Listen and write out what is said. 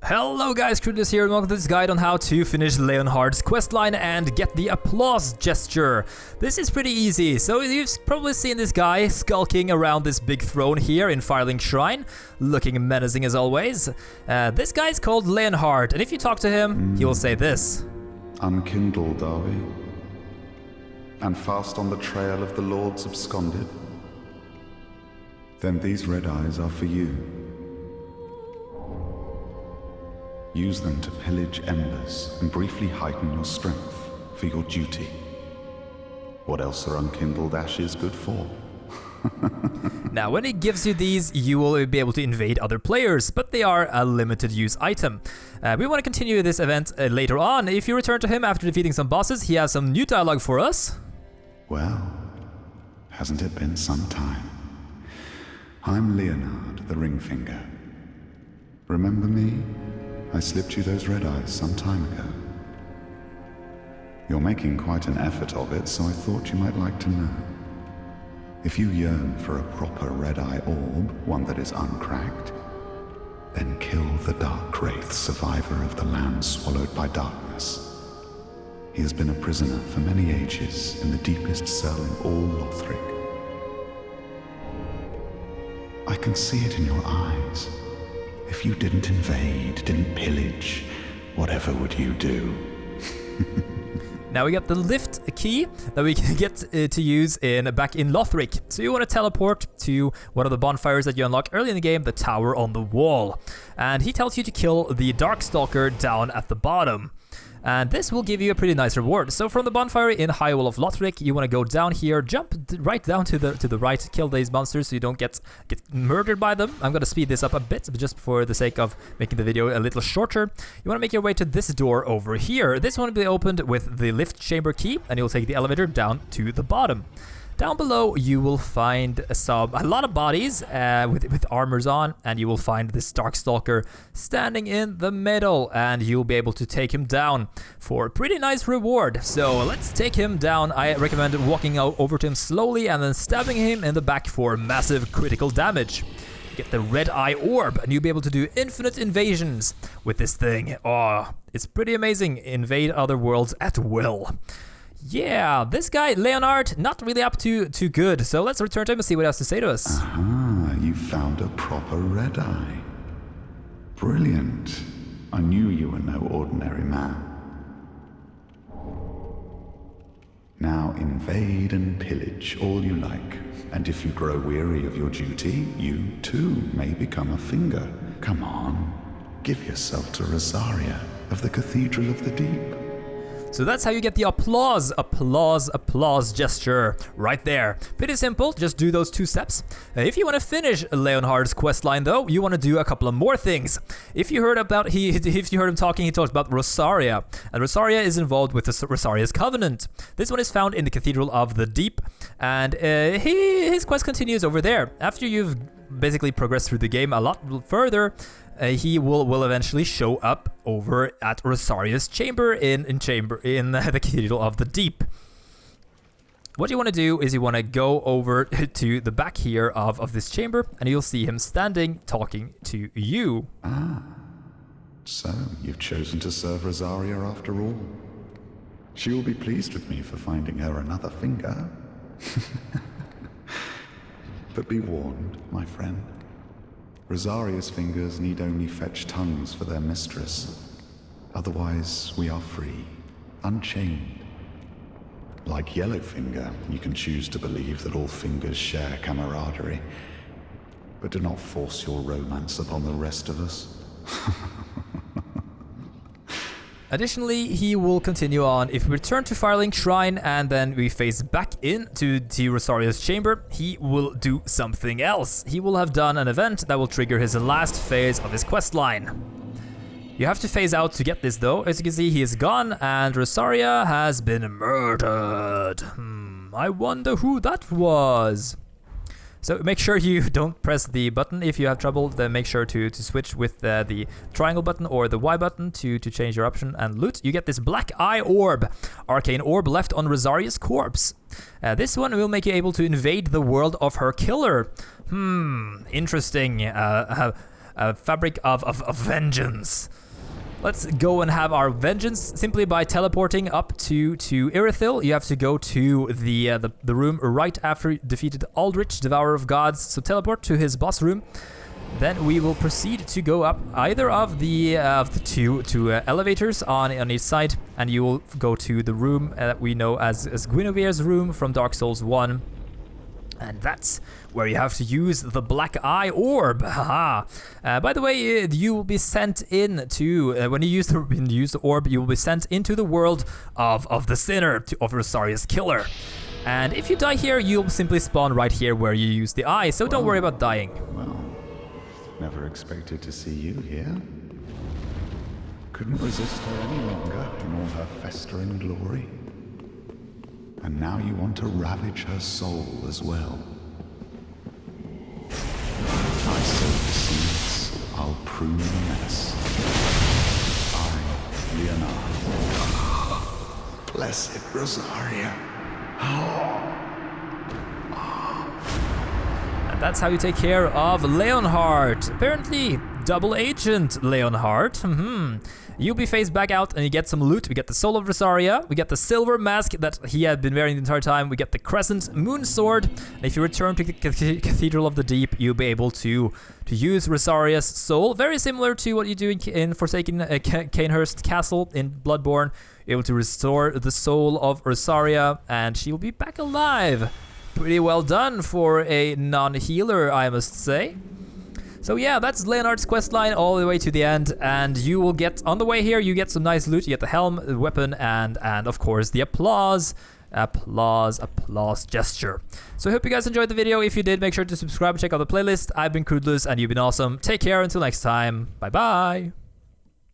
Hello guys, Crudis here and welcome to this guide on how to finish Leonhard's questline and get the applause gesture. This is pretty easy, so you've probably seen this guy skulking around this big throne here in Firelink Shrine, looking menacing as always. This guy's called Leonhard, and if you talk to him, he will say this. Unkindled are we, and fast on the trail of the Lords absconded. Then these red eyes are for you. Use them to pillage embers and briefly heighten your strength for your duty. What else are unkindled ashes good for? Now, when he gives you these, you will be able to invade other players, but they are a limited use item. We want to continue this event later on. If you return to him after defeating some bosses, he has some new dialogue for us. Well, hasn't it been some time? I'm Leonard, the Ringfinger. Remember me? I slipped you those red eyes some time ago. You're making quite an effort of it, so I thought you might like to know. If you yearn for a proper Red Eye Orb, one that is uncracked, then kill the Dark Wraith, survivor of the land swallowed by darkness. He has been a prisoner for many ages in the deepest cell in all Lothric. I can see it in your eyes. If you didn't invade, didn't pillage, whatever would you do? Now we got the lift key that we can get to use back in Lothric. So you want to teleport to one of the bonfires that you unlock early in the game, the tower on the wall. And he tells you to kill the Darkstalker down at the bottom. And this will give you a pretty nice reward. So from the bonfire in High Wall of Lothric, you want to go down here, jump right down to the right, kill these monsters so you don't get murdered by them. I'm going to speed this up a bit, but just for the sake of making the video a little shorter. You want to make your way to this door over here. This one will be opened with the lift chamber key, and you'll take the elevator down to the bottom. Down below, you will find a lot of bodies with armors on, and you will find this Darkstalker standing in the middle, and you'll be able to take him down for a pretty nice reward. So let's take him down. I recommend walking over to him slowly and then stabbing him in the back for massive critical damage. Get the Red Eye Orb, and you'll be able to do infinite invasions with this thing. Oh, it's pretty amazing. Invade other worlds at will. Yeah, this guy, Leonhard, not really up to good, so let's return to him and see what he has to say to us. Ah, you found a proper red eye. Brilliant. I knew you were no ordinary man. Now invade and pillage all you like, and if you grow weary of your duty, you too may become a finger. Come on, give yourself to Rosaria of the Cathedral of the Deep. So that's how you get the applause gesture right there. Pretty simple, just do those 2 steps. If you want to finish Leonhard's questline though, you want to do a couple of more things. If you heard him talking, he talked about Rosaria. And Rosaria is involved with the Rosaria's Covenant. This one is found in the Cathedral of the Deep, and his quest continues over there. After you've basically progressed through the game a lot further, he will eventually show up over at Rosaria's chamber in the Cathedral of the Deep. What you want to do is you want to go over to the back here of this chamber, and you'll see him standing talking to you. Ah, so you've chosen to serve Rosaria after all. She will be pleased with me for finding her another finger. But be warned, my friend. Rosaria's fingers need only fetch tongues for their mistress. Otherwise, we are free, unchained. Like Yellowfinger, you can choose to believe that all fingers share camaraderie. But do not force your romance upon the rest of us. Additionally, he will continue on. If we return to Firelink Shrine and then we face back into Rosaria's chamber, he will do something else. He will have done an event that will trigger his last phase of his questline. You have to phase out to get this though. As you can see, he is gone and Rosaria has been murdered. I wonder who that was. So make sure you don't press the button. If you have trouble, then make sure to switch with the triangle button or the Y button to change your option and loot. You get this Black Eye Orb, arcane orb left on Rosaria's corpse. This one will make you able to invade the world of her killer. Interesting. fabric of vengeance. Let's go and have our vengeance simply by teleporting up to Irithyll. You have to go to the room right after you defeated Aldrich, Devourer of Gods. So teleport to his boss room. Then we will proceed to go up either of the two elevators on each side, and you will go to the room that we know as Guinevere's room from Dark Souls 1. And that's where you have to use the Black Eye Orb. Haha. By the way, you will be sent into when you use the orb, you will be sent into the world of the sinner, of Rosaria's killer. And if you die here, you'll simply spawn right here where you use the eye. So don't worry about dying. Well, never expected to see you here. Couldn't resist her any longer in all her festering glory. And now you want to ravage her soul as well. I sow the seeds, I'll prune the mess. I, Leonhard. Blessed Rosaria. And that's how you take care of Leonhard. Apparently, double agent Leonhard. You'll be phased back out and you get some loot. We get the Soul of Rosaria, we get the silver mask that he had been wearing the entire time, we get the Crescent moon sword, and if you return to the Cathedral of the Deep, you'll be able to use Rosaria's soul, very similar to what you do in Forsaken Cainhurst Castle in Bloodborne. You're able to restore the soul of Rosaria, and she will be back alive. Pretty well done for a non-healer, I must say. So yeah, that's Leonhard's questline all the way to the end, and you will get, on the way here, you get some nice loot. You get the helm, the weapon, and of course the applause gesture. So I hope you guys enjoyed the video. If you did, make sure to subscribe and check out the playlist. I've been Crudless, and you've been awesome. Take care until next time. Bye bye.